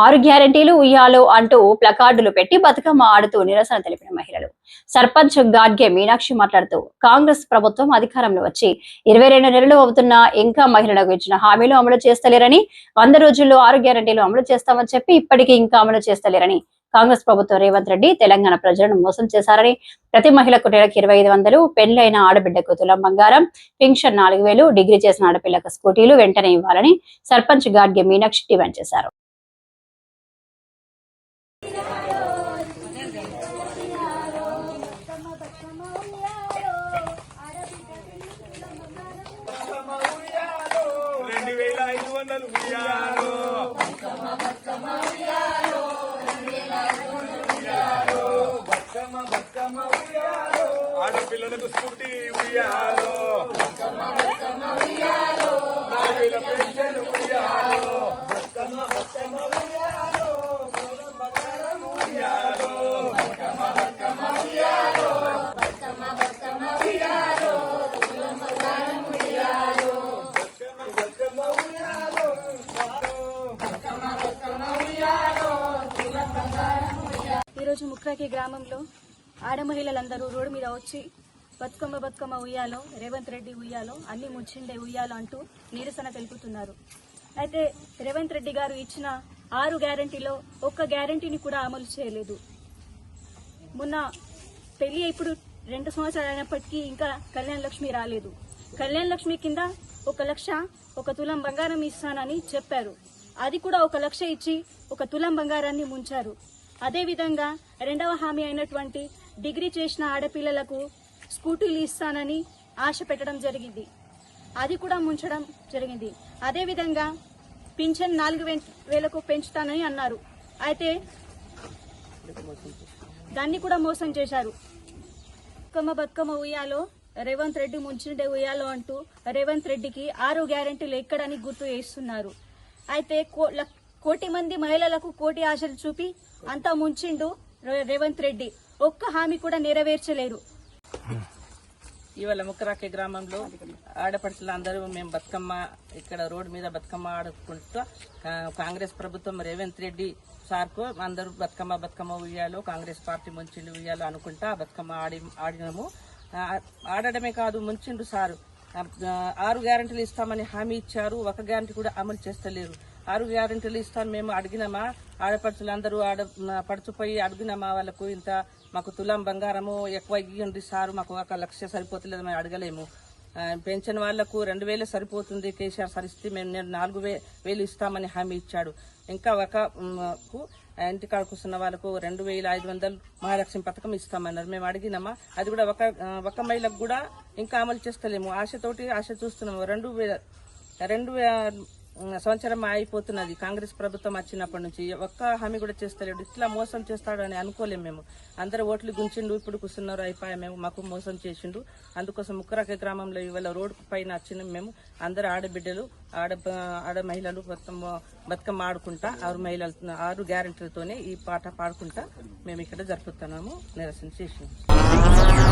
6 గ్యారెంటీలు ఉయ్యాలో అంటూ ప్లకార్డులు పెట్టి బతుకమ్మ ఆడుతూ నిరసన తెలిపిన మహిళలు. సర్పంచ్ గాడ్గే మీనాక్షి మాట్లాడుతూ కాంగ్రెస్ ప్రభుత్వం అధికారంలో వచ్చి 22 నెలలు అవుతున్నా ఇంకా మహిళలకు ఇచ్చిన హామీలు అమలు చేస్తలేరని, 100 రోజుల్లో 6 గ్యారెంటీలు అమలు చేస్తామని చెప్పి ఇప్పటికీ ఇంకా అమలు చేస్తలేరని, కాంగ్రెస్ ప్రభుత్వం రేవంత్ రెడ్డి తెలంగాణ ప్రజలను మోసం చేశారని, ప్రతి మహిళకు నెలకు 2500, పెళ్లైన ఆడబిడ్డకు తులం బంగారం, పెన్షన్ 4000, డిగ్రీ చేసిన ఆడపిల్లకు స్కూటీలు వెంటనే ఇవ్వాలని సర్పంచ్ గాడ్గే మీనాక్షి డిమాండ్ చేశారు. ఆడపిల్లలకు స్కూటీ ఉయ్యాలో, నాలుగేల పెన్షన్ ఉయ్యాలో, బతుకమ్మ బతుకమ్మ ఉయ్యాలో, బంగారం ఉయ్యాలో, బతుకమ్మ బతుకమ్మ ఉయ్యాలో, బతుకమ్మ బతుకమ్మ ఉయ్యాలో, బంగారం ఉయ్యాలో, బతుకమ్మ బతుకమ్మ ఉయ్యాలో, బతుకమ్మ బతుకమ్మ ఉయ్యాలో, బంగారం ఉయ్యాలో. ఈరోజు ముక్రాకి గ్రామంలో ఆడ మహిళలందరూ రోడ్డు మీద వచ్చి బతుకమ్మ బతుకమ్మ ఉయ్యాలో, రేవంత్ రెడ్డి ఉయ్యాలో, అన్ని ముచ్చిండే ఉయ్యాలో అంటూ నిరసన తెలుపుతున్నారు. అయితే రేవంత్ రెడ్డి గారు ఇచ్చిన 6 గ్యారెంటీలో ఒక్క గ్యారెంటీని కూడా అమలు చేయలేదు. మొన్న పెళ్లి ఇప్పుడు 2 సంవత్సరాలు అయినప్పటికీ ఇంకా కళ్యాణ లక్ష్మి రాలేదు. కళ్యాణ లక్ష్మి కింద 1 లక్ష 1 తులం బంగారం ఇస్తానని చెప్పారు. అది కూడా 1 లక్ష ఇచ్చి 1 తులం బంగారాన్ని ముంచారు. అదేవిధంగా 2వ హామీ అయినటువంటి డిగ్రీ చేసిన ఆడపిల్లలకు స్కూటీలు ఇస్తానని ఆశ పెట్టడం జరిగింది. అది కూడా ముంచడం జరిగింది. అదేవిధంగా పింఛన్ 4000కు పెంచుతానని అన్నారు. అయితే దాన్ని కూడా మోసం చేశారు. బతుకమ్మ బతుకమ్మ ఉయ్యాలో, రేవంత్ రెడ్డి ముంచిండే ఉయ్యాలో అంటూ రేవంత్ రెడ్డికి 6 గ్యారెంటీలు ఎక్కడని గుర్తు చేస్తున్నారు. అయితే 1 కోటి మంది మహిళలకు కోటి ఆశలు చూపి అంతా ముంచిండు రేవంత్ రెడ్డి. ఒక్క హామీ కూడా నెరవేర్చలేరు. ఇవాళ ముక్కరాకే గ్రామంలో ఆడపడుచులు అందరూ మేము బతుకమ్మ ఇక్కడ రోడ్డు మీద బతుకమ్మ ఆడుకుంటూ కాంగ్రెస్ ప్రభుత్వం రేవంత్ రెడ్డి సార్కు అందరూ బతుకమ్మ బతుకమ్మ ఉయ్యాలో, కాంగ్రెస్ పార్టీ ముంచిండు ఉయ్యాలో అనుకుంటా బతుకమ్మ ఆడినాము. ఆడడమే కాదు, ముంచిండు సారు. 6 గ్యారెంటీలు ఇస్తామని హామీ ఇచ్చారు. 1 గ్యారెంటీ కూడా అమలు చేస్తలేరు. 6 గ్యారెంటీలు ఇస్తాను మేము అడిగినామా, ఆడపడుచులందరూ పడుచుపోయి అడిగినామా, వాళ్ళకు ఇంత మాకు తులం బంగారము ఎక్కువ ఇవ్వండి సారు, మాకు 1 లక్ష సరిపోతలేదు మేము అడగలేము. పెన్షన్ వాళ్లకు 2000 సరిపోతుంది, కేసీఆర్ సరిస్తే మేము 4000 ఇస్తామని హామీ ఇచ్చాడు. ఇంకా ఇంటికాడ కూర్చున్న వాళ్ళకు 2500 మహాలక్ష్మి పథకం ఇస్తామన్నారు. మేము అడిగినామా, అది కూడా ఒక మహిళకు కూడా ఇంకా అమలు చేస్తలేము. ఆశ చూస్తున్నాము. 2 సంవత్సరం అయిపోతున్నది కాంగ్రెస్ ప్రభుత్వం వచ్చినప్పటి నుంచి. ఒక్క హామీ కూడా చేస్తలేడు. ఇట్లా మోసం చేస్తాడు అని అనుకోలేము మేము. అందరూ ఓట్లు గుంచిండు, ఇప్పుడు కూర్చున్నారు, అయిపోయా మేము, మాకు మోసం చేసిండు. అందుకోసం ముక్కరాకే గ్రామంలో ఇవాళ రోడ్డు పైన వచ్చినాం మేము. అందరు ఆడబిడ్డలు ఆడ మహిళలు బతుకమ్మ ఆడుకుంటా 6 గ్యారెంటీలతోనే ఈ పాట పాడుకుంటా మేము ఇక్కడ జరుపుతున్నాము. నిరసన చేసినాము.